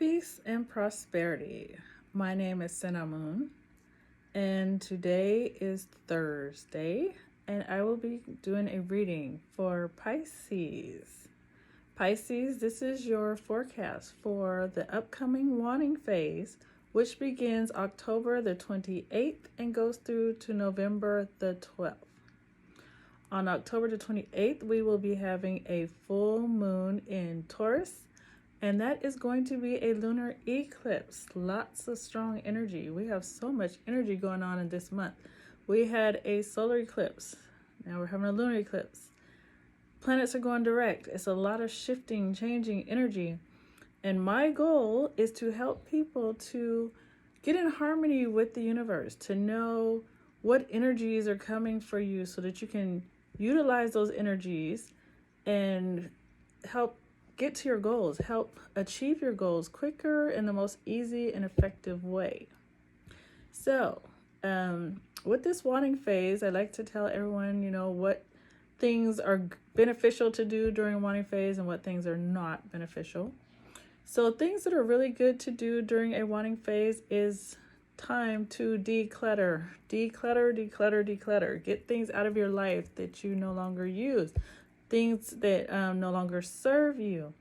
Peace and prosperity. My name is Cinnamon, and today is Thursday, and I will be doing a reading for Pisces. Pisces, this is your forecast for the upcoming wanting phase, which begins October the 28th and goes through to November the 12th. On October the 28th, we will be having a full moon in Taurus, and that is going to be a lunar eclipse. Lots of strong energy. We have so much energy going on in this month. We had a solar eclipse. Now we're having a lunar eclipse. Planets are going direct. It's a lot of shifting, changing energy. And my goal is to help people to get in harmony with the universe, to know what energies are coming for you so that you can utilize those energies and help get to your goals, help achieve your goals quicker in the most easy and effective way. So, with this wanting phase, I like to tell everyone, what things are beneficial to do during wanting phase and what things are not beneficial. So, things that are really good to do during a wanting phase is time to declutter. Declutter. Get things out of your life that you no longer use. Things that no longer serve you.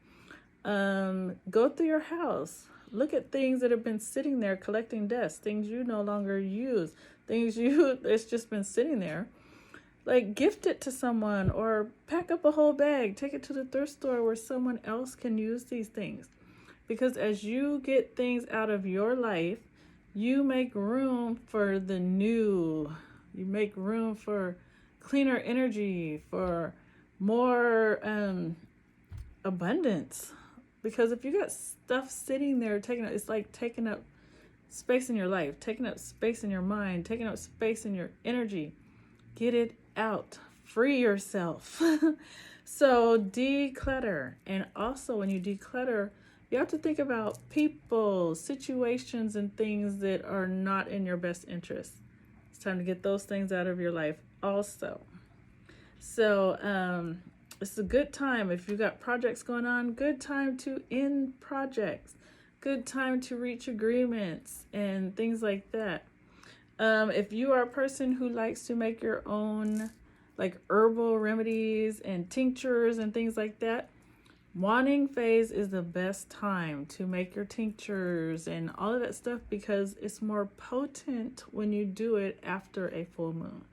Go through your house. Look at things that have been sitting there collecting dust, things you no longer use, it's just been sitting there. Like, gift it to someone or pack up a whole bag, take it to the thrift store where someone else can use these things. Because as you get things out of your life, you make room for the new. You make room for cleaner energy, for more abundance. Because if you got stuff sitting there it's like taking up space in your life, taking up space in your mind, taking up space in your energy. Get it out. Free yourself. So declutter. And also when you declutter, you have to think about people, situations, and things that are not in your best interest. It's time to get those things out of your life also. So it's a good time. If you got projects going on, good time to end projects. Good time to reach agreements and things like that. If you are a person who likes to make your own like herbal remedies and tinctures and things like that, wanting phase is the best time to make your tinctures and all of that stuff because it's more potent when you do it after a full moon.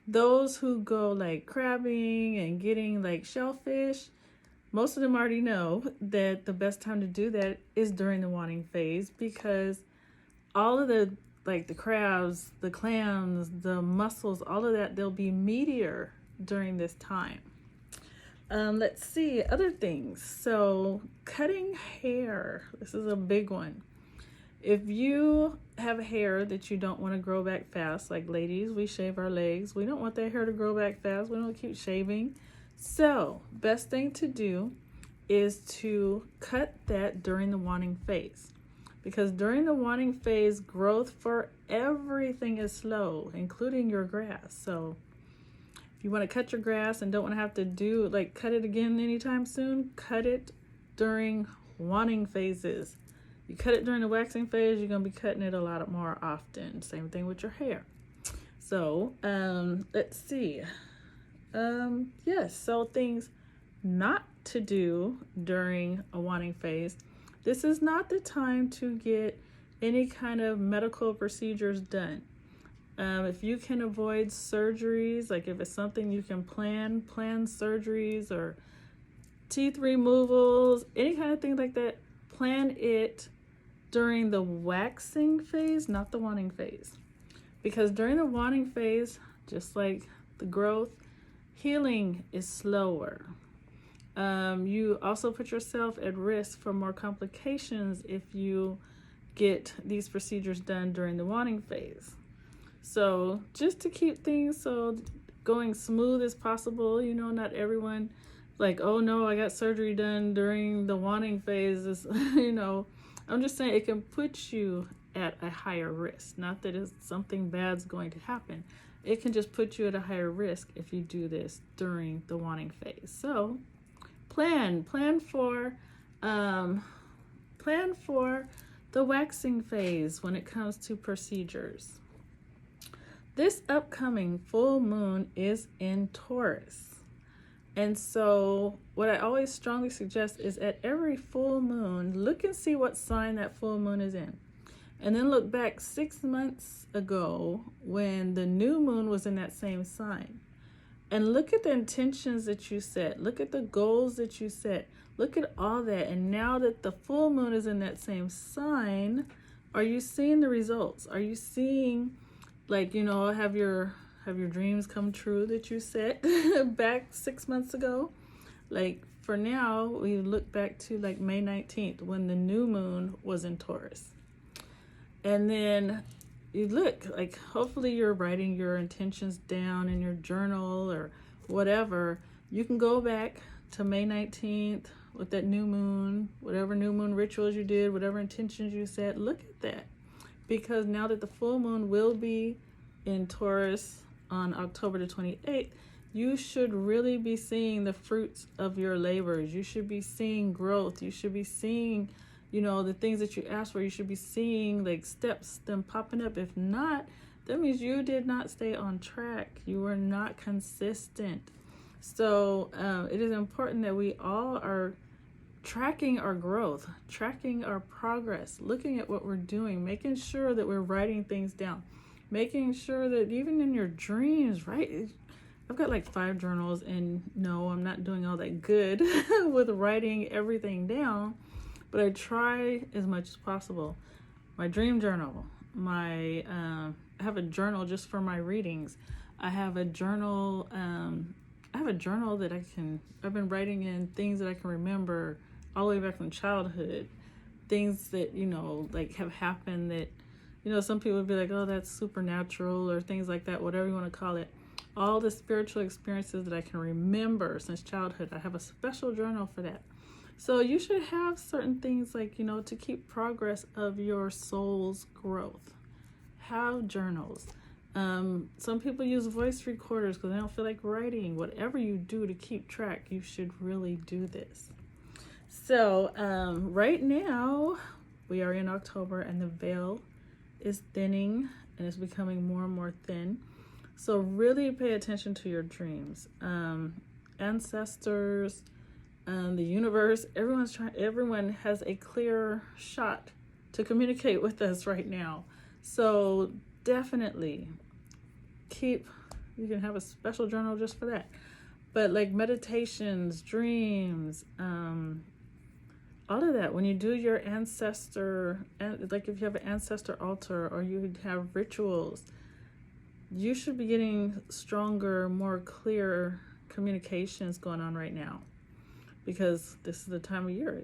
Those who go like crabbing and getting like shellfish, most of them already know that the best time to do that is during the wanting phase because all of the crabs, the clams, the mussels, all of that, they'll be meatier during this time. Let's see, other things. So cutting hair, this is a big one. If you have hair that you don't want to grow back fast, like ladies, we shave our legs. We don't want that hair to grow back fast. We don't keep shaving. So best thing to do is to cut that during the wanting phase. Because during the wanting phase, growth for everything is slow, including your grass. So if you want to cut your grass and don't want to have to cut it again anytime soon, cut it during wanting phases. You cut it during the waxing phase, you're going to be cutting it a lot more often. Same thing with your hair. So, let's see. Yes, so things not to do during a wanting phase. This is not the time to get any kind of medical procedures done. If you can avoid surgeries, like if it's something you can plan surgeries or teeth removals, any kind of thing like that, plan it during the waxing phase, not the wanting phase. Because during the wanting phase, just like the growth, healing is slower. You also put yourself at risk for more complications if you get these procedures done during the wanting phase. So just to keep things going smooth as possible, not everyone like, oh no, I got surgery done during the wanting phase. I'm just saying it can put you at a higher risk. Not that it's something bad's going to happen. It can just put you at a higher risk if you do this during the wanting phase. So plan for plan for the waxing phase when it comes to procedures. This upcoming full moon is in Taurus. And so what I always strongly suggest is at every full moon, look and see what sign that full moon is in. And then look back 6 months ago when the new moon was in that same sign. And look at the intentions that you set. Look at the goals that you set. Look at all that. And now that the full moon is in that same sign, are you seeing the results? Are you seeing, like, you know, have your dreams come true that you set back 6 months ago? Like, for now, we look back to like May 19th when the new moon was in Taurus. And then you look, like, hopefully you're writing your intentions down in your journal or whatever. You can go back to May 19th with that new moon, whatever new moon rituals you did, whatever intentions you set. Look at that. Because now that the full moon will be in Taurus on October the 28th, you should really be seeing the fruits of your labors. You should be seeing growth. You should be seeing, you know, the things that you asked for. You should be seeing like steps, them popping up. If not, that means you did not stay on track. You were not consistent. So it is important that we all are tracking our growth, tracking our progress, looking at what we're doing, making sure that we're writing things down, making sure that even in your dreams, right? I've got like 5 journals, and no, I'm not doing all that good with writing everything down, but I try as much as possible. My dream journal, I have a journal just for my readings. I have a journal, that I've been writing in things that I can remember all the way back from childhood, things that, you know, like have happened that, you know, some people would be like, oh, that's supernatural or things like that, whatever you want to call it. All the spiritual experiences that I can remember since childhood, I have a special journal for that. So you should have certain things like, you know, to keep progress of your soul's growth. Have journals. Some people use voice recorders because they don't feel like writing. Whatever you do to keep track, you should really do this. So right now we are in October and the veil is thinning and it's becoming more and more thin. So really pay attention to your dreams. Ancestors, the universe, everyone has a clear shot to communicate with us right now. So definitely you can have a special journal just for that. But like meditations, dreams, all of that, when you do your ancestor, like if you have an ancestor altar or you have rituals, you should be getting stronger, more clear communications going on right now, because this is the time of year.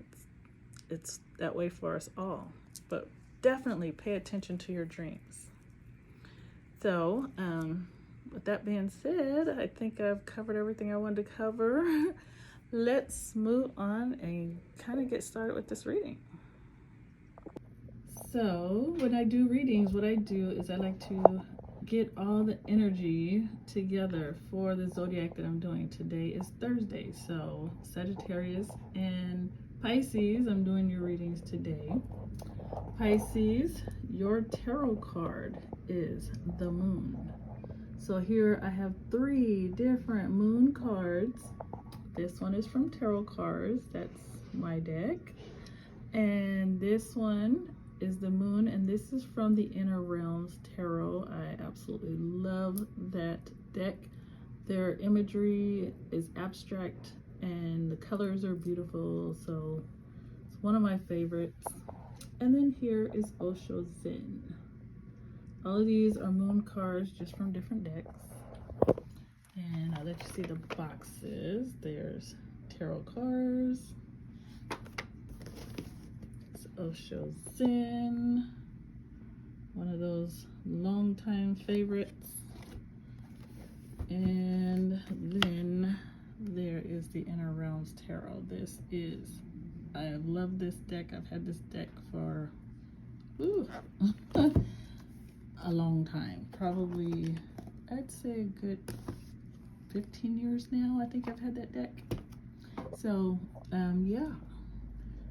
It's that way for us all. But definitely pay attention to your dreams. So, with that being said, I think I've covered everything I wanted to cover. Let's move on and kind of get started with this reading. So, when I do readings, what I do is I like to get all the energy together for the zodiac that I'm doing. Today is Thursday, so Sagittarius and Pisces, I'm doing your readings today. Pisces, your tarot card is the moon. So here I have 3 different moon cards. This one is from Tarot Cards, that's my deck. And this one is the moon, and this is from the Inner Realms Tarot. I absolutely love that deck. Their imagery is abstract and the colors are beautiful, so it's one of my favorites. And then here is Osho Zen. All of these are moon cards just from different decks. And I'll let you see the boxes. There's tarot cards. It's Osho Zen, one of those longtime favorites. And then there is the Inner Realms Tarot. I love this deck. I've had this deck for a long time. Probably, I'd say a good 15 years now. I think I've had that deck. So, yeah.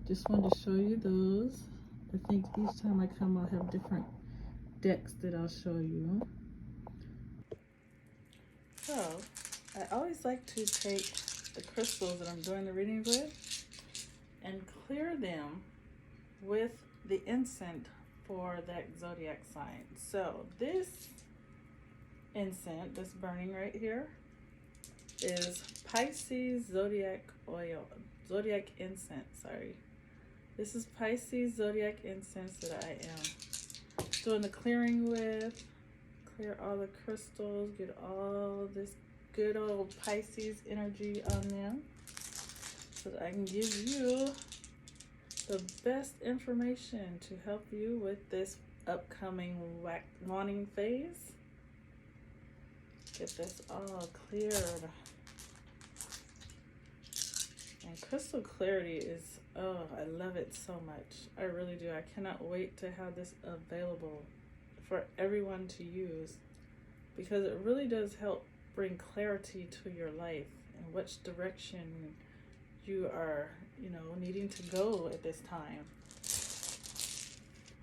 just wanted to show you those. I think each time I come, I'll have different decks that I'll show you. So, I always like to take the crystals that I'm doing the reading with and clear them with the incense for that zodiac sign. So, this incense that's burning right here is Pisces zodiac oil, zodiac incense, sorry. This is Pisces zodiac incense that I am doing the clearing with. Clear all the crystals, get all this good old Pisces energy on them so that I can give you the best information to help you with this upcoming waning phase. Get this all cleared. And crystal clarity is, oh, I love it so much. I really do. I cannot wait to have this available for everyone to use, because it really does help bring clarity to your life and which direction you are, needing to go at this time.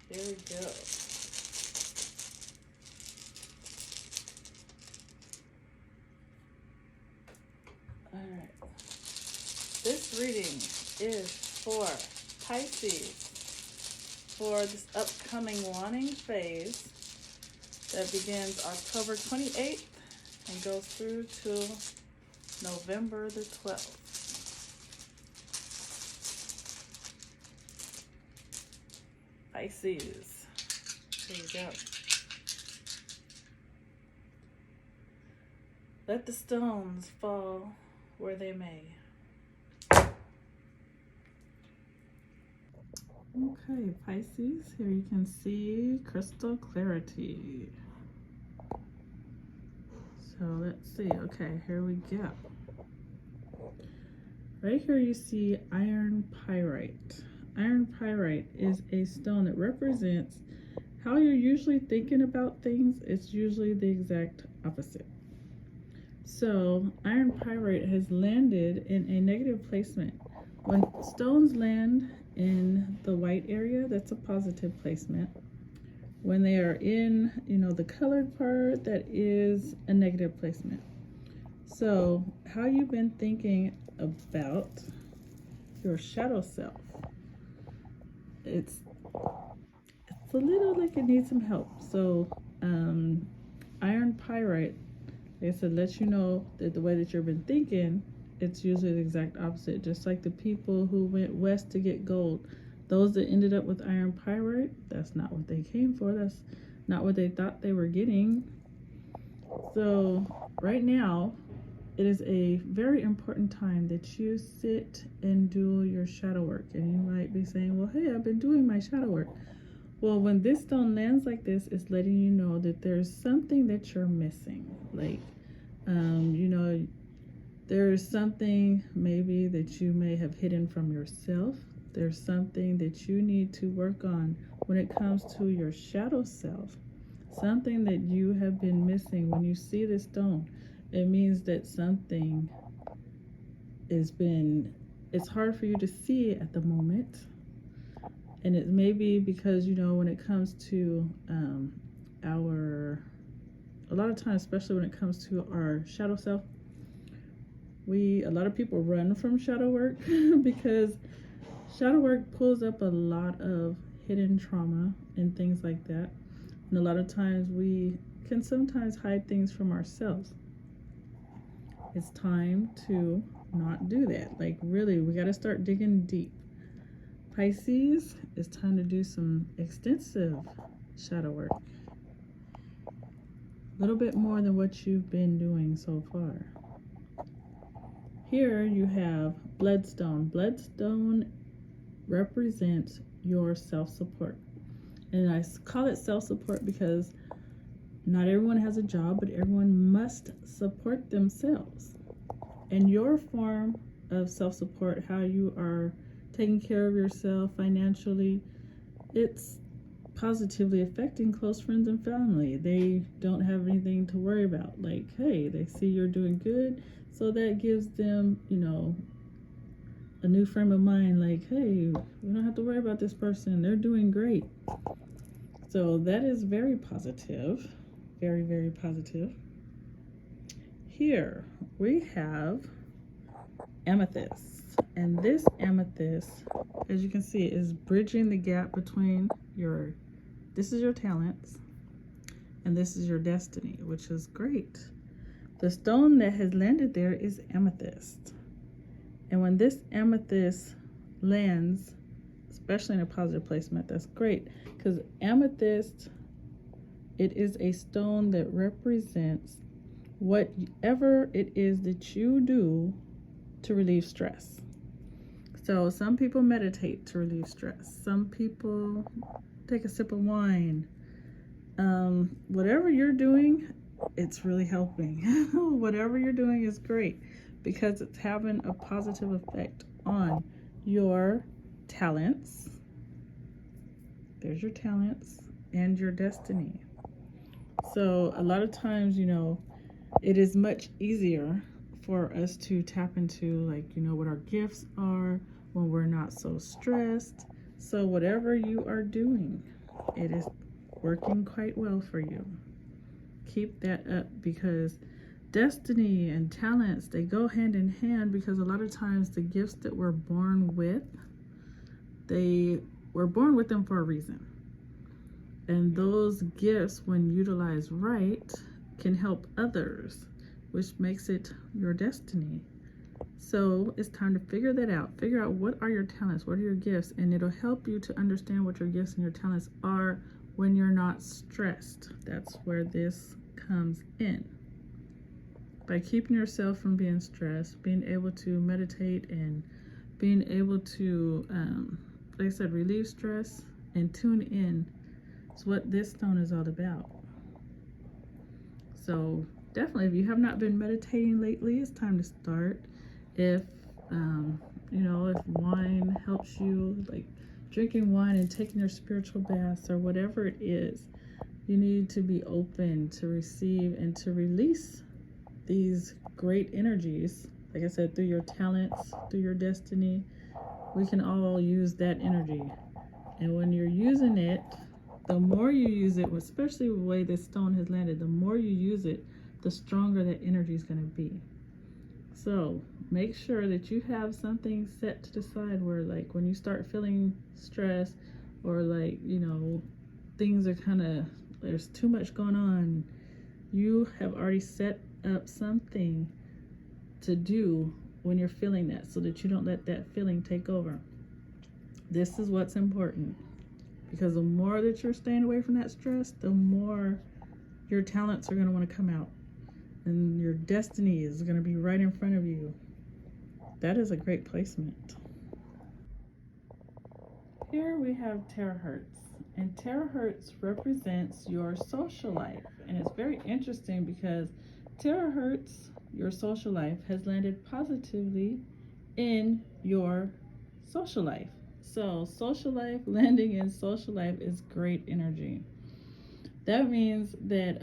Here we go. All right. This reading is for Pisces for this upcoming waning phase that begins October 28th and goes through to November the 12th. Pisces. Here we go. Let the stones fall where they may. Okay, Pisces, here you can see crystal clarity. So let's see. Okay, here we go. Right here you see iron pyrite. Iron pyrite is a stone that represents how you're usually thinking about things. It's usually the exact opposite. So iron pyrite has landed in a negative placement. When stones land in the white area, that's a positive placement. When they are in, the colored part, that is a negative placement. So how you've been thinking about your shadow self, it's a little like it needs some help. So iron pyrite, like I said, lets you know that the way that you've been thinking, it's usually the exact opposite. Just like the people who went west to get gold, those that ended up with iron pyrite, that's not what they came for. That's not what they thought they were getting. So right now, it is a very important time that you sit and do your shadow work. And you might be saying, well, hey, I've been doing my shadow work. Well, when this stone lands like this, it's letting you know that there's something that you're missing. Like, there's something maybe that you may have hidden from yourself. There's something that you need to work on when it comes to your shadow self. Something that you have been missing. When you see this stone, it means that something it's hard for you to see at the moment. And it may be because, when it comes to a lot of times, especially when it comes to our shadow self, a lot of people run from shadow work because shadow work pulls up a lot of hidden trauma and things like that. And a lot of times we can sometimes hide things from ourselves. It's time to not do that. Like, really, we got to start digging deep. Pisces, it's time to do some extensive shadow work. A little bit more than what you've been doing so far. Here you have bloodstone. Bloodstone represents your self-support. And I call it self-support because not everyone has a job, but everyone must support themselves. And your form of self-support, how you are taking care of yourself financially, it's positively affecting close friends and family. They don't have anything to worry about. Like, hey, they see you're doing good, so that gives them, a new frame of mind, like, hey, we don't have to worry about this person, they're doing great. So that is very positive, very, very positive. Here we have amethyst, and this amethyst, as you can see, is bridging the gap between this is your talents and this is your destiny, which is great. The stone that has landed there is amethyst, and when this amethyst lands, especially in a positive placement, that's great, because amethyst, it is a stone that represents whatever it is that you do to relieve stress. So some people meditate to relieve stress. Some people take a sip of wine. Whatever you're doing, it's really helping. Whatever you're doing is great because it's having a positive effect on your talents. There's your talents and your destiny. So a lot of times, it is much easier for us to tap into, like, what our gifts are when we're not so stressed. So whatever you are doing, it is working quite well for you. Keep that up, because destiny and talents, they go hand in hand, because a lot of times the gifts that we're born with, we're born with them for a reason. And those gifts, when utilized right, can help others, which makes it your destiny. So it's time to figure that out. Figure out what are your talents, what are your gifts, and it'll help you to understand what your gifts and your talents are when you're not stressed. That's where this comes in. By keeping yourself from being stressed, being able to meditate, and being able to, like I said, relieve stress and tune in. It's what this stone is all about. So definitely, if you have not been meditating lately, it's time to start. If if wine helps you, like drinking wine and taking your spiritual baths or whatever it is, you need to be open to receive and to release these great energies. Like I said, through your talents, through your destiny, we can all use that energy. And when you're using it, the more you use it, especially the way this stone has landed, the more you use it, the stronger that energy is going to be. So make sure that you have something set to the side where, like, when you start feeling stress, or like, things are there's too much going on, you have already set up something to do when you're feeling that, so that you don't let that feeling take over. This is what's important, because the more that you're staying away from that stress, the more your talents are going to want to come out, and your destiny is going to be right in front of you. That is a great placement. Here we have terahertz, and terahertz represents your social life, and it's very interesting because terahertz, your social life, has landed positively in your social life. So social life, landing in social life, is great energy. That means that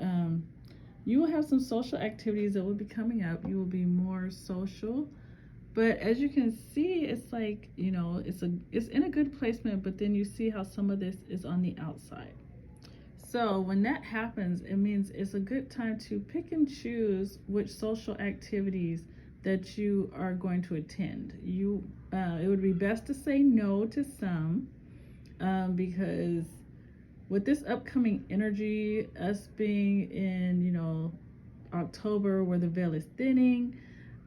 you will have some social activities that will be coming up. You will be more social. But as you can see, it's like, it's in a good placement, but then you see how some of this is on the outside. So when that happens, it means it's a good time to pick and choose which social activities that you are going to attend. It would be best to say no to some, because with this upcoming energy, us being in, October, where the veil is thinning,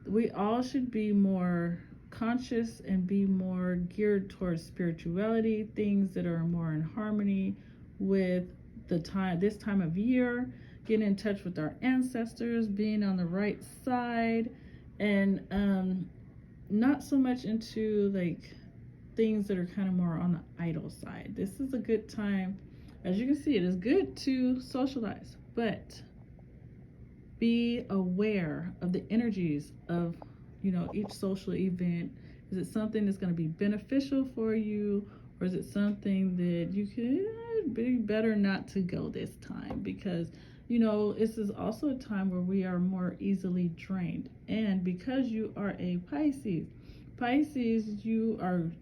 we all should be more conscious and be more geared towards spirituality, things that are more in harmony with this time of year, getting in touch with our ancestors, being on the right side, and not so much into like things that are kind of more on the idle side. This is a good time. As you can see, it is good to socialize, but be aware of the energies of, each social event. Is it something that's going to be beneficial for you, or is it something that you could be better not to go this time? Because, this is also a time where we are more easily drained. And because you are a Pisces, Pisces, your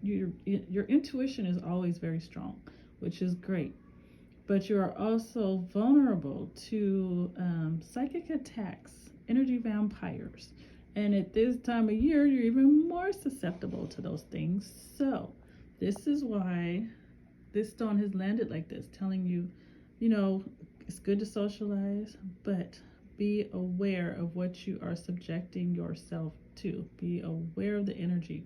intuition is always very strong, which is great. But you are also vulnerable to psychic attacks, energy vampires. And at this time of year, you're even more susceptible to those things. So, this is why this stone has landed like this, telling you, it's good to socialize, but be aware of what you are subjecting yourself to. Be aware of the energy.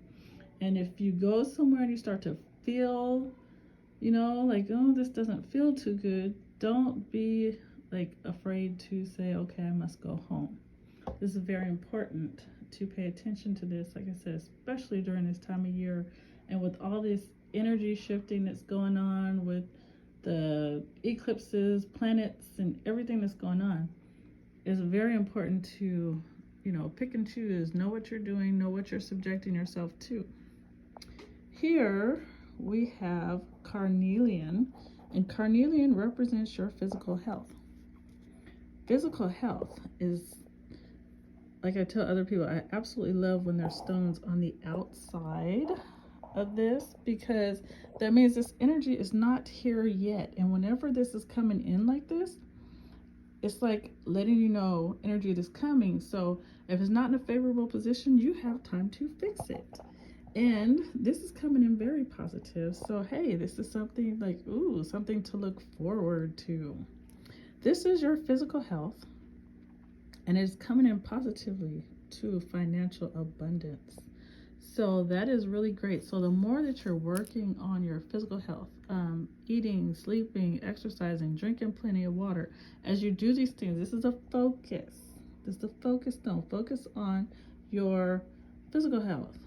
And if you go somewhere and you start to feel, like, oh, this doesn't feel too good, don't be like afraid to say, okay, I must go home. This is very important to pay attention to this, like I said, especially during this time of year and with all this energy shifting that's going on with the eclipses, planets, and everything that's going on. It's very important to, pick and choose, know what you're doing, know what you're subjecting yourself to. Here we have carnelian, and carnelian represents your physical health. Physical health is, like I tell other people, I absolutely love when there's stones on the outside of this, because that means this energy is not here yet. And whenever this is coming in like this, it's like letting you know energy is coming. So if it's not in a favorable position, you have time to fix it. And this is coming in very positive. So hey, this is something like, ooh, something to look forward to. This is your physical health, and it's coming in positively to financial abundance. So that is really great. So the more that you're working on your physical health, eating, sleeping, exercising, drinking plenty of water, as you do these things, this is a focus. This is the focus stone. Focus on your physical health.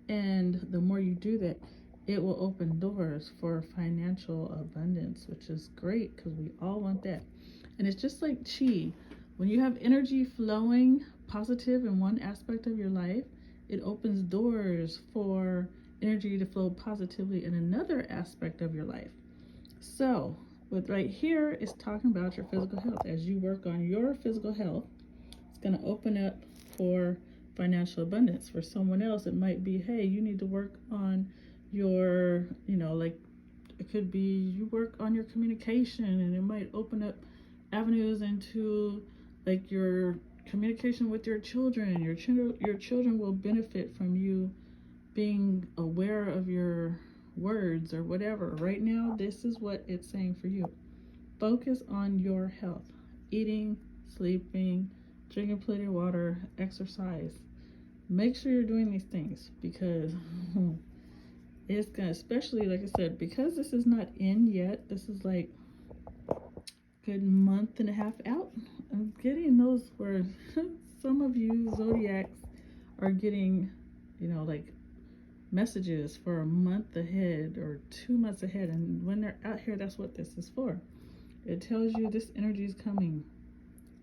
And the more you do that, it will open doors for financial abundance, which is great because we all want that. And it's just like chi. When you have energy flowing positive in one aspect of your life, it opens doors for energy to flow positively in another aspect of your life. So, with right here, it's talking about your physical health. As you work on your physical health, it's going to open up for financial abundance. For someone else, it might be, hey, you need to work on your, like, it could be you work on your communication, and it might open up avenues into like your communication with your children. Your children will benefit from you being aware of your words or whatever. Right now, this is what it's saying for you. Focus on your health. Eating, sleeping, drinking plenty of water, exercise. Make sure you're doing these things, because it's gonna, especially like I said, because this is not in yet. This is like good month and a half out. I'm getting those where some of you zodiacs are getting, like messages for a month ahead or 2 months ahead. And when they're out here, that's what this is for. It tells you this energy is coming.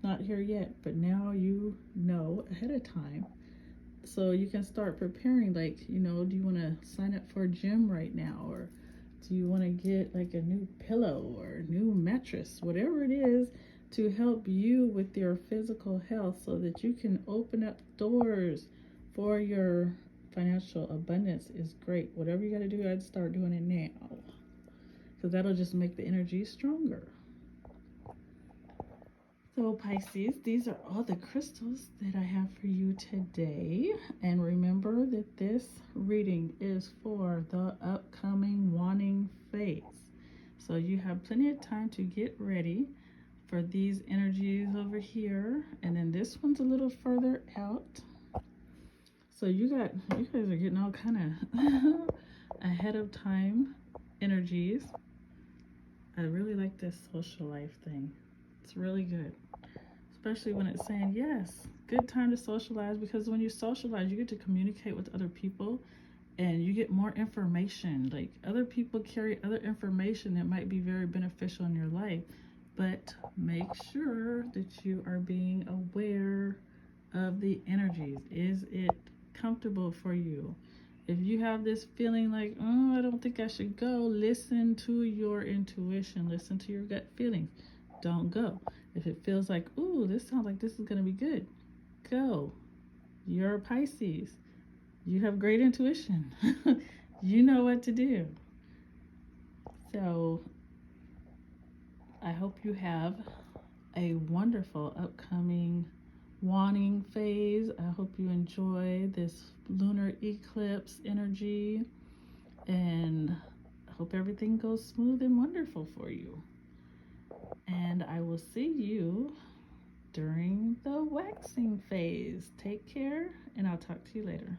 Not here yet, but now you know ahead of time. So you can start preparing, like, do you want to sign up for a gym right now? Or do you want to get like a new pillow or a new mattress? Whatever it is to help you with your physical health, so that you can open up doors for your financial abundance is great. Whatever you got to do, I'd start doing it now, because that'll just make the energy stronger. So Pisces, these are all the crystals that I have for you today. And remember that this reading is for the upcoming wanting phase. So you have plenty of time to get ready for these energies over here. And then this one's a little further out. So you guys are getting all kind of ahead of time energies. I really like this social life thing. It's really good. Especially when it's saying, yes, good time to socialize, because when you socialize, you get to communicate with other people and you get more information. Like, other people carry other information that might be very beneficial in your life, but make sure that you are being aware of the energies. Is it comfortable for you? If you have this feeling like, oh, I don't think I should go, listen to your intuition, listen to your gut feelings. Don't go. If it feels like, ooh, this sounds like this is going to be good, go. You're a Pisces. You have great intuition. You know what to do. So I hope you have a wonderful upcoming waning phase. I hope you enjoy this lunar eclipse energy, and I hope everything goes smooth and wonderful for you. And I will see you during the waxing phase. Take care, and I'll talk to you later.